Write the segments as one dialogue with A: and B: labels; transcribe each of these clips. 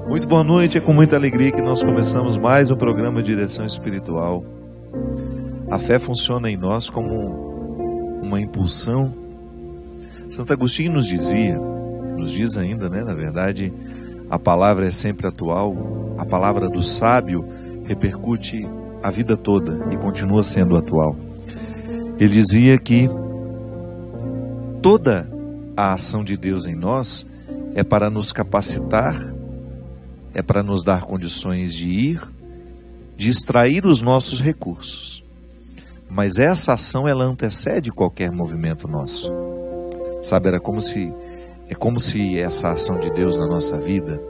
A: Muito boa noite, é com muita alegria que nós começamos mais um programa Direção Espiritual. A fé funciona em nós como uma impulsão. Santo Agostinho nos diz ainda, né? Na verdade, a palavra é sempre atual, a palavra do sábio repercute a vida toda e continua sendo atual. Ele dizia que toda a ação de Deus em nós é para nos capacitar, é para nos dar condições de ir, de extrair os nossos recursos. Mas essa ação, ela antecede qualquer movimento nosso. Sabe, é como se essa ação de Deus na nossa vida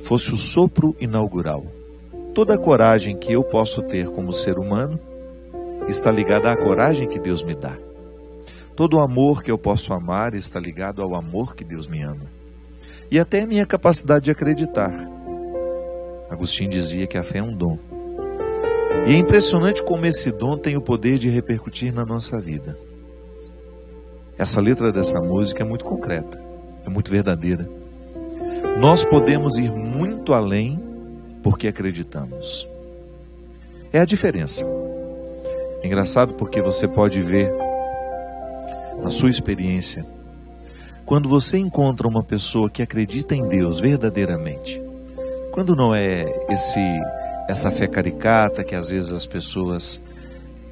A: fosse o sopro inaugural. Toda a coragem que eu posso ter como ser humano está ligada à coragem que Deus me dá. Todo o amor que eu posso amar está ligado ao amor que Deus me ama. E até a minha capacidade de acreditar. Agostinho dizia que a fé é um dom. E é impressionante como esse dom tem o poder de repercutir na nossa vida. Essa letra dessa música é muito concreta, é muito verdadeira. Nós podemos ir muito além porque acreditamos. É a diferença. É engraçado porque você pode ver na sua experiência, quando você encontra uma pessoa que acredita em Deus verdadeiramente, quando não é essa fé caricata que às vezes as pessoas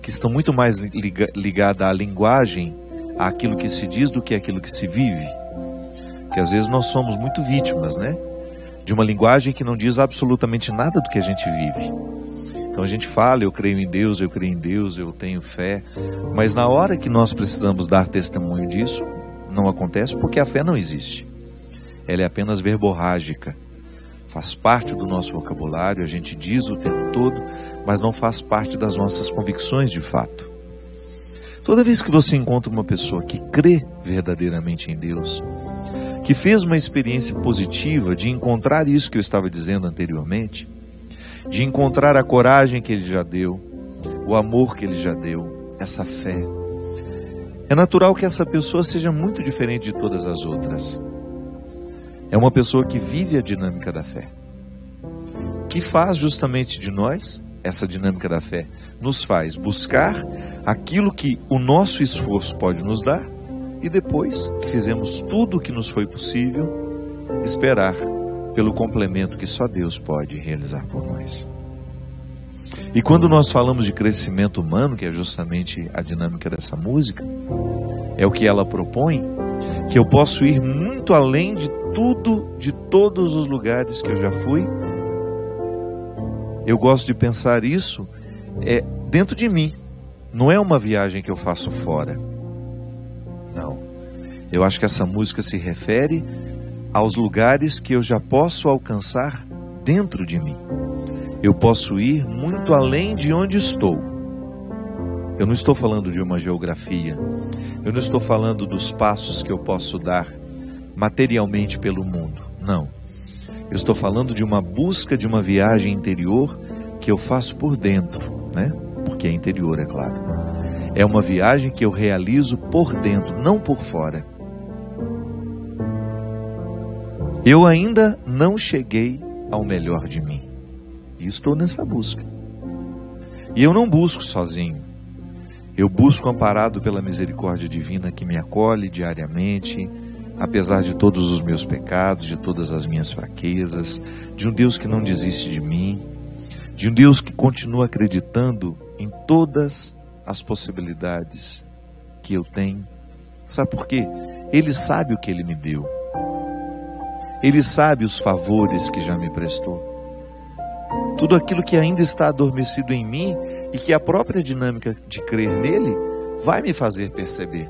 A: que estão muito mais ligadas à linguagem, àquilo que se diz do que àquilo que se vive, que às vezes nós somos muito vítimas, né? De uma linguagem que não diz absolutamente nada do que a gente vive. Então a gente fala, eu creio em Deus, eu tenho fé, mas na hora que nós precisamos dar testemunho disso, não acontece porque a fé não existe. Ela é apenas verborrágica. Faz parte do nosso vocabulário, a gente diz o tempo todo, mas não faz parte das nossas convicções de fato. Toda vez que você encontra uma pessoa que crê verdadeiramente em Deus, que fez uma experiência positiva de encontrar isso que eu estava dizendo anteriormente, de encontrar a coragem que Ele já deu, o amor que Ele já deu, essa fé, é natural que essa pessoa seja muito diferente de todas as outras. É uma pessoa que vive a dinâmica da fé, que faz justamente de nós, essa dinâmica da fé, nos faz buscar aquilo que o nosso esforço pode nos dar e depois que fizemos tudo o que nos foi possível, esperar pelo complemento que só Deus pode realizar por nós. E quando nós falamos de crescimento humano, que é justamente a dinâmica dessa música, é o que ela propõe, que eu posso ir muito além de tudo, de todos os lugares que eu já fui. Eu gosto de pensar isso dentro de mim. Não é uma viagem que eu faço fora. Não. Eu acho que essa música se refere aos lugares que eu já posso alcançar dentro de mim. Eu posso ir muito além de onde estou. Eu não estou falando de uma geografia. Eu não estou falando dos passos que eu posso dar materialmente pelo mundo. Não. Eu estou falando de uma busca, de uma viagem interior que eu faço por dentro, né? Porque é interior, é claro. É uma viagem que eu realizo por dentro, não por fora. Eu ainda não cheguei ao melhor de mim. E estou nessa busca. E eu não busco sozinho. Eu busco amparado pela misericórdia divina que me acolhe diariamente, apesar de todos os meus pecados, de todas as minhas fraquezas, de um Deus que não desiste de mim, de um Deus que continua acreditando em todas as possibilidades que eu tenho. Sabe por quê? Ele sabe o que Ele me deu. Ele sabe os favores que já me prestou. Tudo aquilo que ainda está adormecido em mim e que a própria dinâmica de crer nele vai me fazer perceber.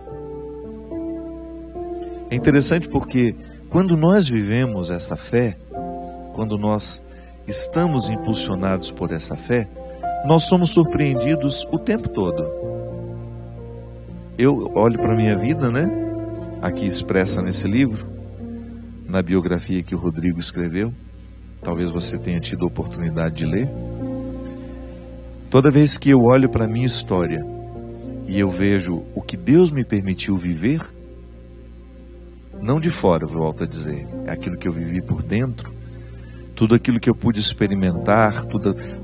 A: É interessante porque quando nós vivemos essa fé, quando nós estamos impulsionados por essa fé, nós somos surpreendidos o tempo todo. Eu olho para a minha vida, né? Aqui expressa nesse livro, na biografia que o Rodrigo escreveu, talvez você tenha tido a oportunidade de ler. Toda vez que eu olho para a minha história e eu vejo o que Deus me permitiu viver, não de fora, volto a dizer, é aquilo que eu vivi por dentro, tudo aquilo que eu pude experimentar,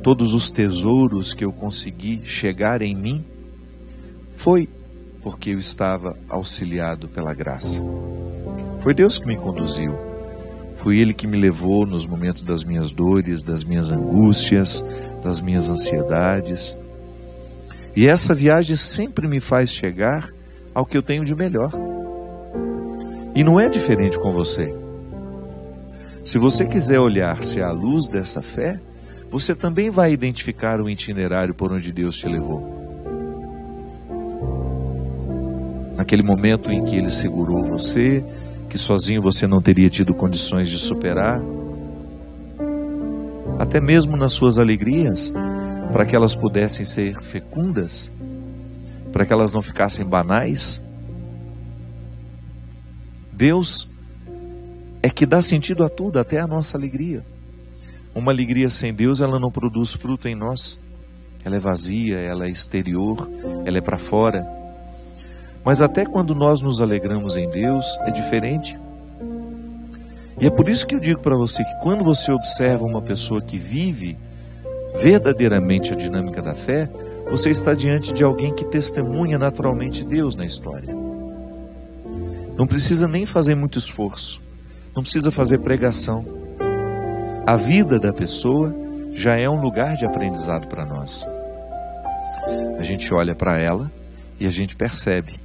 A: todos os tesouros que eu consegui chegar em mim, foi porque eu estava auxiliado pela graça. Foi Deus que me conduziu. Foi Ele que me levou nos momentos das minhas dores, das minhas angústias, das minhas ansiedades. E essa viagem sempre me faz chegar ao que eu tenho de melhor. E não é diferente com você. Se você quiser olhar-se à luz dessa fé, você também vai identificar o itinerário por onde Deus te levou. Naquele momento em que Ele segurou você, que sozinho você não teria tido condições de superar, até mesmo nas suas alegrias, para que elas pudessem ser fecundas, para que elas não ficassem banais. Deus é que dá sentido a tudo, até a nossa alegria. Uma alegria sem Deus, ela não produz fruto em nós. Ela é vazia, ela é exterior, ela é para fora. Mas até quando nós nos alegramos em Deus, é diferente. E é por isso que eu digo para você que quando você observa uma pessoa que vive verdadeiramente a dinâmica da fé, você está diante de alguém que testemunha naturalmente Deus na história. Não precisa nem fazer muito esforço, não precisa fazer pregação. A vida da pessoa já é um lugar de aprendizado para nós. A gente olha para ela e a gente percebe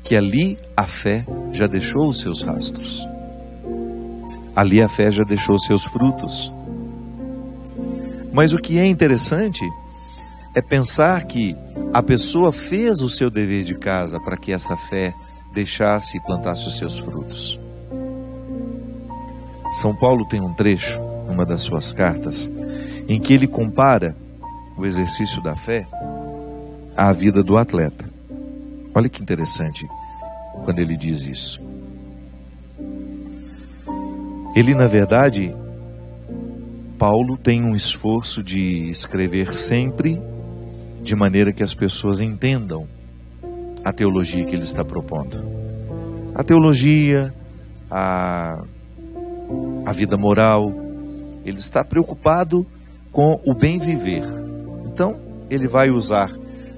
A: que ali a fé já deixou os seus rastros. Ali a fé já deixou os seus frutos. Mas o que é interessante é pensar que a pessoa fez o seu dever de casa para que essa fé deixasse e plantasse os seus frutos. São Paulo tem um trecho, numa das suas cartas, em que ele compara o exercício da fé à vida do atleta. Olha que interessante quando ele diz isso. Ele, na verdade, Paulo tem um esforço de escrever sempre de maneira que as pessoas entendam a teologia que ele está propondo. A teologia, a vida moral. Ele está preocupado com o bem viver. Então, ele vai usar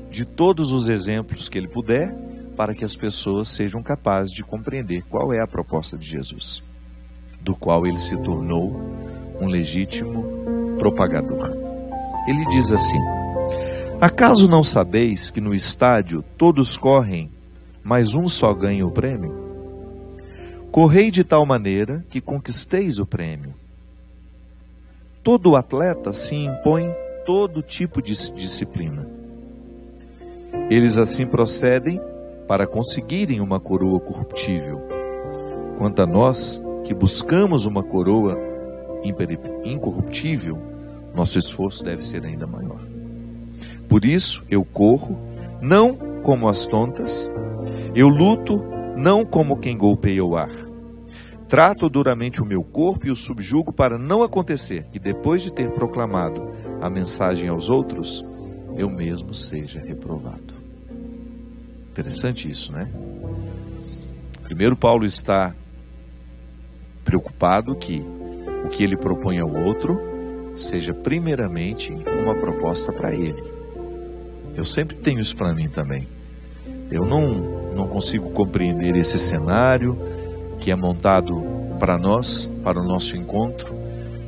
A: de todos os exemplos que ele puder para que as pessoas sejam capazes de compreender qual é a proposta de Jesus, do qual ele se tornou um legítimo propagador. Ele diz assim: acaso não sabeis que no estádio todos correm, mas um só ganha o prêmio? Correi de tal maneira que conquisteis o prêmio. Todo atleta se impõe todo tipo de disciplina. Eles assim procedem para conseguirem uma coroa corruptível. Quanto a nós, que buscamos uma coroa incorruptível, nosso esforço deve ser ainda maior. Por isso eu corro, não como as tontas, eu luto, não como quem golpeia o ar. Trato duramente o meu corpo e o subjugo para não acontecer que depois de ter proclamado a mensagem aos outros, eu mesmo seja reprovado. Interessante isso, né? Primeiro, Paulo está preocupado que o que ele propõe ao outro seja primeiramente uma proposta para ele. Eu sempre tenho isso para mim também. Eu não consigo compreender esse cenário que é montado para nós, para o nosso encontro,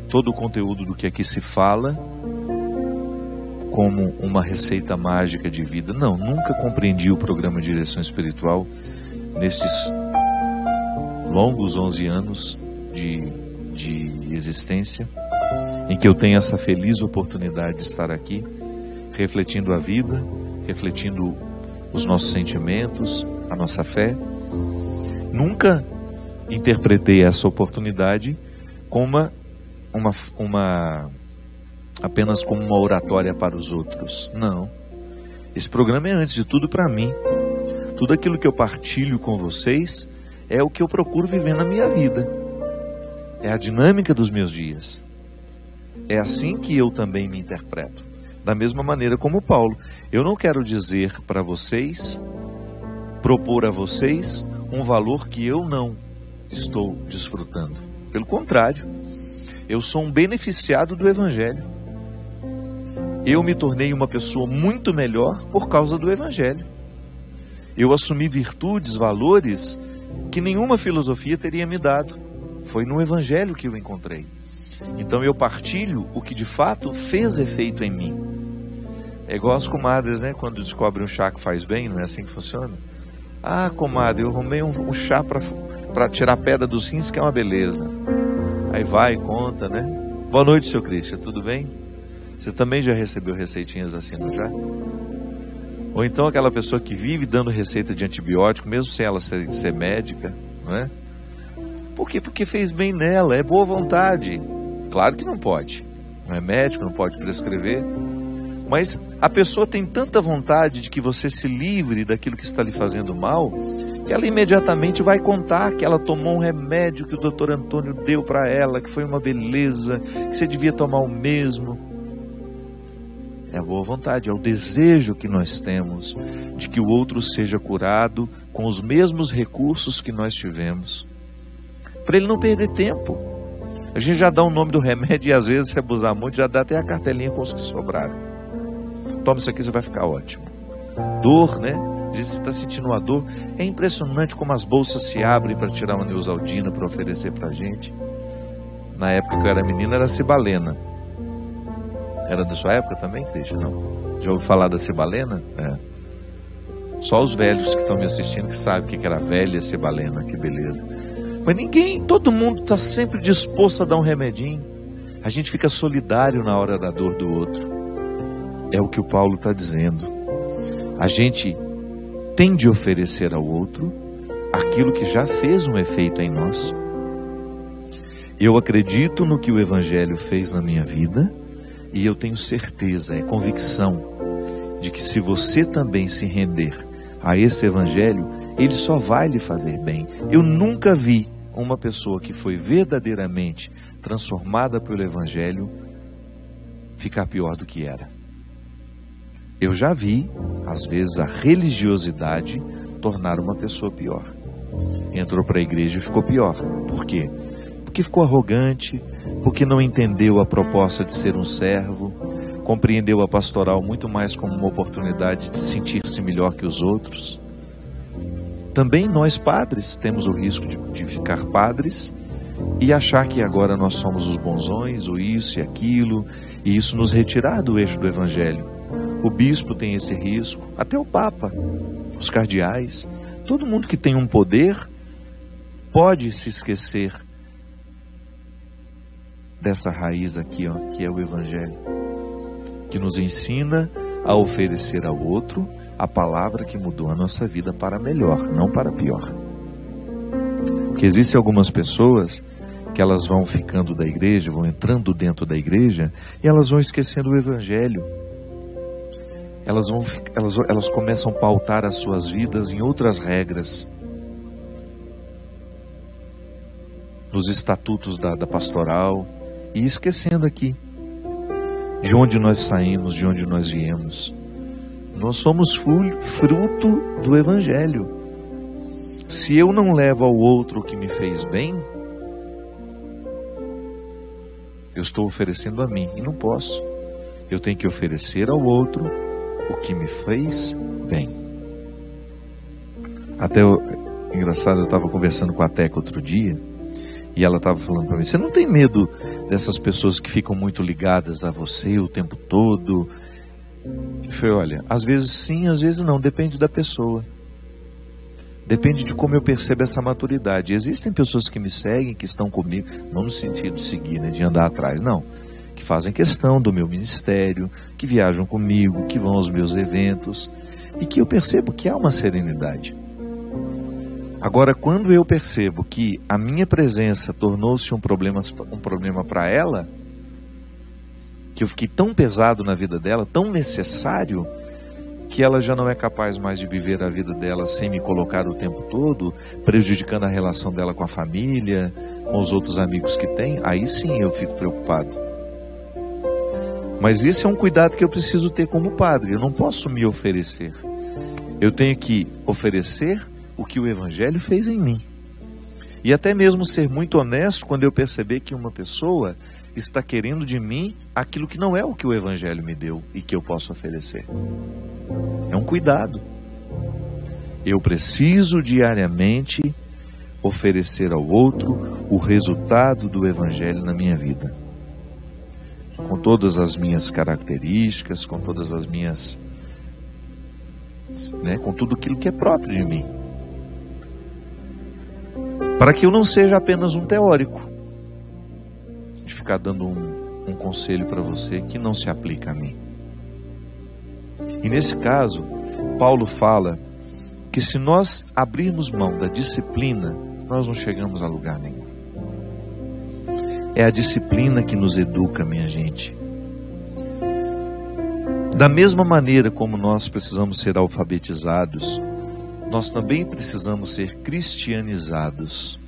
A: todo o conteúdo do que aqui se fala como uma receita mágica de vida. Não, nunca compreendi o programa de direção espiritual nesses longos 11 anos de existência, em que eu tenho essa feliz oportunidade de estar aqui, refletindo a vida, refletindo os nossos sentimentos, a nossa fé. Nunca interpretei essa oportunidade como apenas como uma oratória para os outros. Não. Esse programa é antes de tudo para mim. Tudo aquilo que eu partilho com vocês é o que eu procuro viver na minha vida. É a dinâmica dos meus dias. É assim que eu também me interpreto. Da mesma maneira como Paulo. Eu não quero dizer para vocês, propor a vocês um valor que eu não estou desfrutando. Pelo contrário, Eu sou um beneficiado do Evangelho. Eu me tornei uma pessoa muito melhor por causa do Evangelho. Eu assumi virtudes, valores que nenhuma filosofia teria me dado. Foi no Evangelho que eu encontrei. Então eu partilho o que de fato fez efeito em mim. É igual as comadres, né? Quando descobrem um chá que faz bem, não é assim que funciona? Ah, comadre, eu arrumei um chá para tirar a pedra dos rins, que é uma beleza. Aí vai e conta, né? Boa noite, seu Cristian, tudo bem? Você também já recebeu receitinhas assim, não já? Ou então aquela pessoa que vive dando receita de antibiótico, mesmo sem ela ser médica, não é? Por quê? Porque fez bem nela, é boa vontade. Claro que não pode, não é médico, não pode prescrever. Mas a pessoa tem tanta vontade de que você se livre daquilo que está lhe fazendo mal, que ela imediatamente vai contar que ela tomou um remédio que o doutor Antônio deu para ela, que foi uma beleza, que você devia tomar o mesmo. É a boa vontade, é o desejo que nós temos de que o outro seja curado com os mesmos recursos que nós tivemos, para ele não perder tempo. A gente já dá o nome do remédio e às vezes, se abusar muito, já dá até a cartelinha com os que sobraram. Toma isso aqui, você vai ficar ótimo. Dor, né? Diz que está sentindo uma dor. É impressionante como as bolsas se abrem para tirar uma Neosaldina para oferecer para a gente. Na época que eu era menino, era Cibalena. Era da sua época também, Cristian? Não? Já ouviu falar da Cibalena? É. Só os velhos que estão me assistindo que sabem o que era velha Cibalena, que beleza. Mas ninguém, todo mundo está sempre disposto a dar um remedinho. A gente fica solidário na hora da dor do outro. É o que o Paulo está dizendo. A gente tem de oferecer ao outro aquilo que já fez um efeito em nós. Eu acredito no que o Evangelho fez na minha vida e eu tenho certeza, é convicção, de que se você também se render a esse Evangelho, ele só vai lhe fazer bem. Eu nunca vi uma pessoa que foi verdadeiramente transformada pelo Evangelho ficar pior do que era. Eu já vi, às vezes, a religiosidade tornar uma pessoa pior. Entrou para a igreja e ficou pior. Por quê? Porque ficou arrogante, porque não entendeu a proposta de ser um servo, compreendeu a pastoral muito mais como uma oportunidade de sentir-se melhor que os outros. Também nós padres temos o risco de ficar padres e achar que agora nós somos os bonzões, o isso e aquilo, e isso nos retirar do eixo do Evangelho. O bispo tem esse risco, até o Papa, os cardeais, todo mundo que tem um poder pode se esquecer dessa raiz aqui, ó, que é o Evangelho, que nos ensina a oferecer ao outro a palavra que mudou a nossa vida para melhor, não para pior. Porque existem algumas pessoas que elas vão ficando da igreja, vão entrando dentro da igreja e elas vão esquecendo o Evangelho. Elas começam a pautar as suas vidas em outras regras, nos estatutos da pastoral, e esquecendo aqui de onde nós saímos, de onde nós viemos. Nós somos fruto do Evangelho. Se eu não levo ao outro o que me fez bem, eu estou oferecendo a mim, e não posso. Eu tenho que oferecer ao outro o que me fez bem. Até, engraçado, eu estava conversando com a Teca outro dia, e ela estava falando para mim, você não tem medo dessas pessoas que ficam muito ligadas a você o tempo todo? Eu falei, olha, às vezes sim, às vezes não, depende da pessoa. Depende de como eu percebo essa maturidade. Existem pessoas que me seguem, que estão comigo, não no sentido de seguir, né, de andar atrás, não. Que fazem questão do meu ministério, que viajam comigo, que vão aos meus eventos, e que eu percebo que há uma serenidade. Agora, quando eu percebo que a minha presença tornou-se um problema para ela, que eu fiquei tão pesado na vida dela, tão necessário, que ela já não é capaz mais de viver a vida dela sem me colocar o tempo todo, prejudicando a relação dela com a família, com os outros amigos que tem, aí sim eu fico preocupado. Mas esse é um cuidado que eu preciso ter como padre. Eu não posso me oferecer. Eu tenho que oferecer o que o Evangelho fez em mim. E até mesmo ser muito honesto quando eu perceber que uma pessoa está querendo de mim aquilo que não é o que o Evangelho me deu e que eu posso oferecer. É um cuidado. Eu preciso diariamente oferecer ao outro o resultado do Evangelho na minha vida. Com todas as minhas características, com todas as minhas... com tudo aquilo que é próprio de mim. Para que eu não seja apenas um teórico, de ficar dando um conselho para você que não se aplica a mim. E nesse caso, Paulo fala que se nós abrirmos mão da disciplina, nós não chegamos a lugar nenhum. É a disciplina que nos educa, minha gente. Da mesma maneira como nós precisamos ser alfabetizados, nós também precisamos ser cristianizados.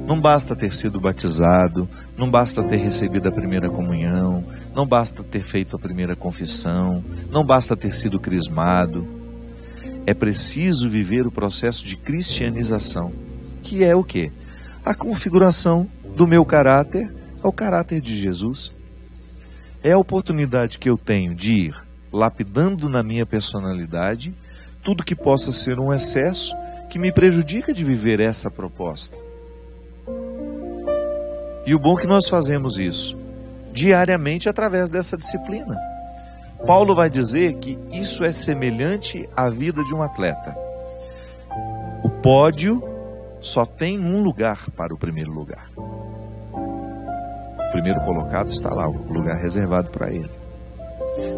A: Não basta ter sido batizado, não basta ter recebido a primeira comunhão, não basta ter feito a primeira confissão, não basta ter sido crismado. É preciso viver o processo de cristianização, que é o quê? A configuração do meu caráter ao caráter de Jesus. É a oportunidade que eu tenho de ir lapidando na minha personalidade tudo que possa ser um excesso que me prejudica de viver essa proposta. E o bom é que nós fazemos isso diariamente através dessa disciplina. Paulo vai dizer que isso é semelhante à vida de um atleta. O pódio só tem um lugar para o primeiro lugar. O primeiro colocado está lá, o lugar reservado para ele.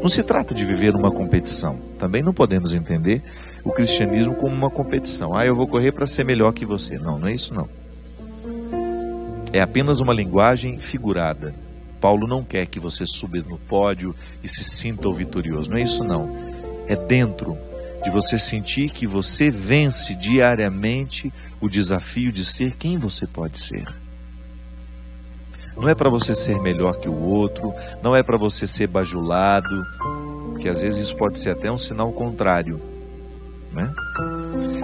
A: Não se trata de viver uma competição. Também não podemos entender o cristianismo como uma competição. Eu vou correr para ser melhor que você. Não, não é isso não. É apenas uma linguagem figurada. Paulo não quer que você suba no pódio e se sinta o vitorioso. Não é isso não. É dentro de você sentir que você vence diariamente o desafio de ser quem você pode ser. Não é para você ser melhor que o outro, não é para você ser bajulado, porque às vezes isso pode ser até um sinal contrário, né?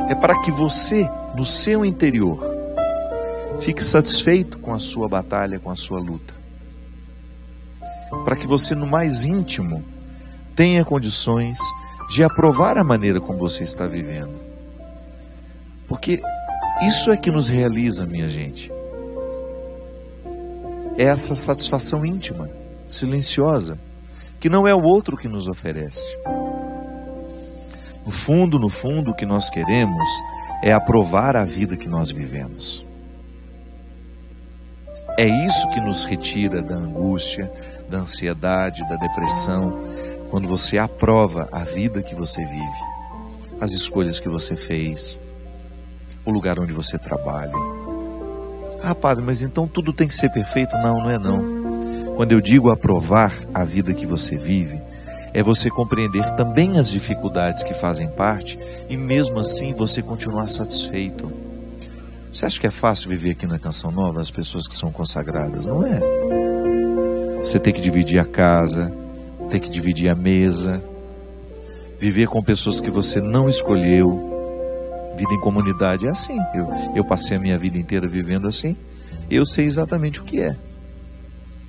A: É para que você, no seu interior, fique satisfeito com a sua batalha, com a sua luta. Para que você, no mais íntimo, tenha condições de aprovar a maneira como você está vivendo. Porque isso é que nos realiza, minha gente. É essa satisfação íntima, silenciosa, que não é o outro que nos oferece. No fundo, o que nós queremos é aprovar a vida que nós vivemos. É isso que nos retira da angústia, da ansiedade, da depressão, quando você aprova a vida que você vive, as escolhas que você fez, o lugar onde você trabalha. Padre, mas então tudo tem que ser perfeito? Não, não é não. Quando eu digo aprovar a vida que você vive, é você compreender também as dificuldades que fazem parte e mesmo assim você continuar satisfeito. Você acha que é fácil viver aqui na Canção Nova, as pessoas que são consagradas? Não é. Você tem que dividir a casa, tem que dividir a mesa, viver com pessoas que você não escolheu. Vida em comunidade é assim. Eu passei a minha vida inteira vivendo assim. Eu sei exatamente o que é.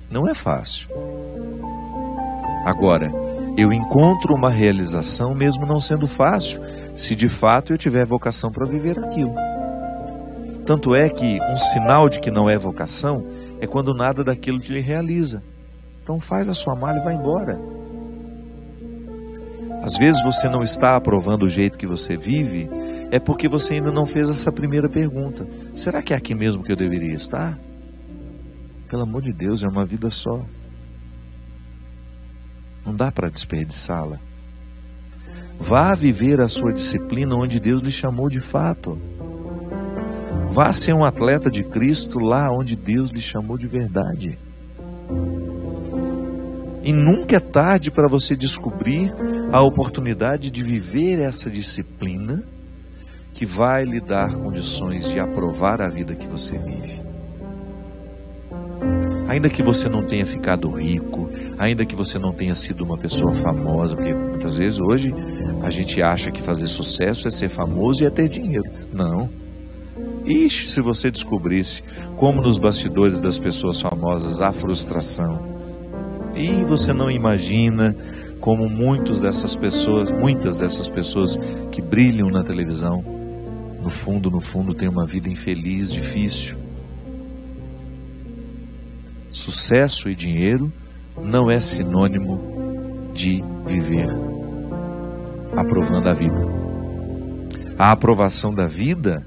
A: Não é fácil. Agora, eu encontro uma realização mesmo não sendo fácil, se de fato eu tiver vocação para viver aquilo. Tanto é que um sinal de que não é vocação é quando nada daquilo te realiza. Então faz a sua mala e vai embora. Às vezes você não está aprovando o jeito que você vive, é porque você ainda não fez essa primeira pergunta. Será que é aqui mesmo que eu deveria estar? Pelo amor de Deus, é uma vida só. Não dá para desperdiçá-la. Vá viver a sua disciplina onde Deus lhe chamou de fato. Vá ser um atleta de Cristo lá onde Deus lhe chamou de verdade. E nunca é tarde para você descobrir a oportunidade de viver essa disciplina que vai lhe dar condições de aprovar a vida que você vive. Ainda que você não tenha ficado rico, ainda que você não tenha sido uma pessoa famosa, porque muitas vezes hoje a gente acha que fazer sucesso é ser famoso e é ter dinheiro. Não. Ixi, se você descobrisse como nos bastidores das pessoas famosas há frustração. E você não imagina como muitas dessas pessoas que brilham na televisão, no fundo, têm uma vida infeliz, difícil. Sucesso e dinheiro não é sinônimo de viver aprovando a vida. A aprovação da vida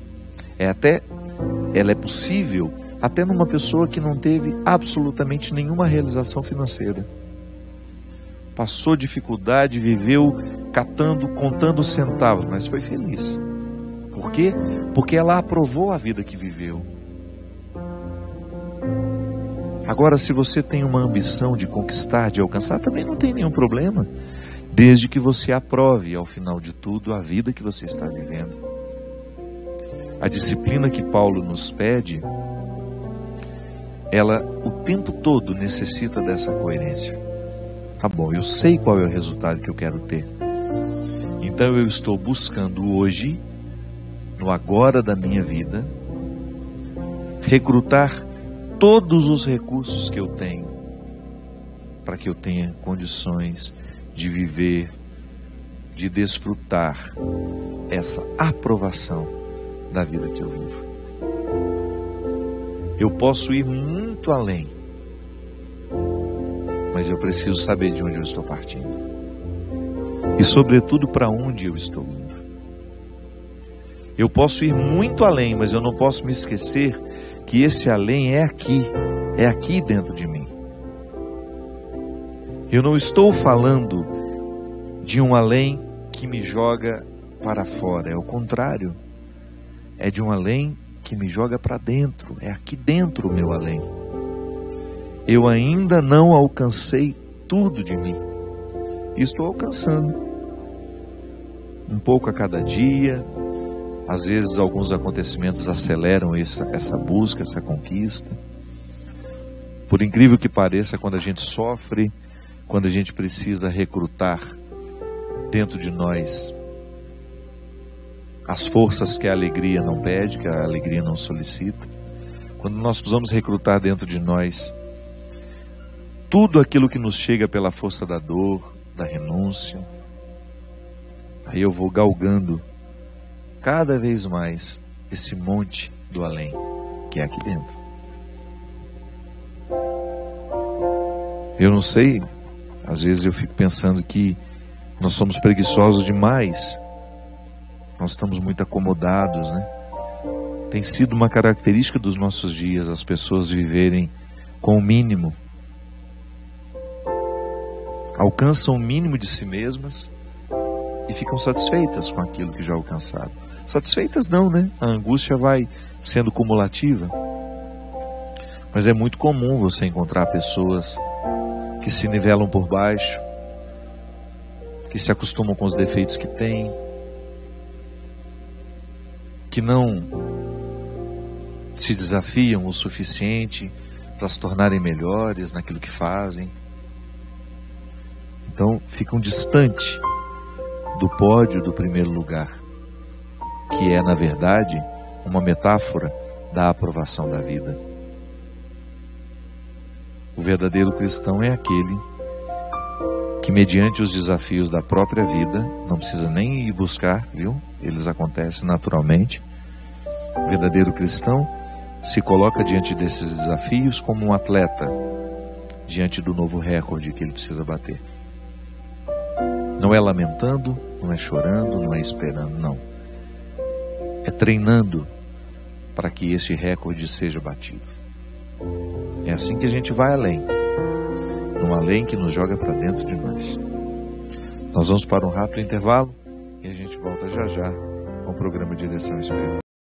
A: ela é possível até numa pessoa que não teve absolutamente nenhuma realização financeira. Passou dificuldade, viveu contando centavos, mas foi feliz. Por quê? Porque ela aprovou a vida que viveu. Agora, se você tem uma ambição de conquistar, de alcançar, também não tem nenhum problema, desde que você aprove, ao final de tudo, a vida que você está vivendo. A disciplina que Paulo nos pede, ela o tempo todo necessita dessa coerência. Tá bom, eu sei qual é o resultado que eu quero ter. Então eu estou buscando hoje, no agora da minha vida, recrutar todos os recursos que eu tenho, para que eu tenha condições de viver, de desfrutar essa aprovação da vida que eu vivo. Eu posso ir muito além, mas eu preciso saber de onde eu estou partindo e, sobretudo, para onde eu estou indo. Eu posso ir muito além, mas eu não posso me esquecer que esse além é aqui dentro de mim. Eu não estou falando de um além que me joga para fora, é o contrário. É de um além que me joga para dentro, é aqui dentro o meu além. Eu ainda não alcancei tudo de mim, e estou alcançando, um pouco a cada dia. Às vezes alguns acontecimentos aceleram essa busca, essa conquista. Por incrível que pareça, quando a gente sofre, quando a gente precisa recrutar dentro de nós as forças que a alegria não pede, que a alegria não solicita, quando nós precisamos recrutar dentro de nós tudo aquilo que nos chega pela força da dor, da renúncia, aí eu vou galgando cada vez mais esse monte do além, que é aqui dentro. Eu não sei, às vezes eu fico pensando que nós somos preguiçosos demais, nós estamos muito acomodados, né? Tem sido uma característica dos nossos dias as pessoas viverem com o mínimo, alcançam o mínimo de si mesmas e ficam satisfeitas com aquilo que já alcançaram. Satisfeitas não, né? A angústia vai sendo cumulativa. Mas é muito comum você encontrar pessoas que se nivelam por baixo, que se acostumam com os defeitos que têm, que não se desafiam o suficiente para se tornarem melhores naquilo que fazem. Então ficam distantes do pódio do primeiro lugar, que é, na verdade, uma metáfora da aprovação da vida. O verdadeiro cristão é aquele que, mediante os desafios da própria vida, não precisa nem ir buscar, viu? Eles acontecem naturalmente. O verdadeiro cristão se coloca diante desses desafios como um atleta diante do novo recorde que ele precisa bater. Não é lamentando, não é chorando, não é esperando, não. É treinando para que esse recorde seja batido. É assim que a gente vai além, num além que nos joga para dentro de nós. Nós vamos para um rápido intervalo e a gente volta já já com o programa Direção Espiritual.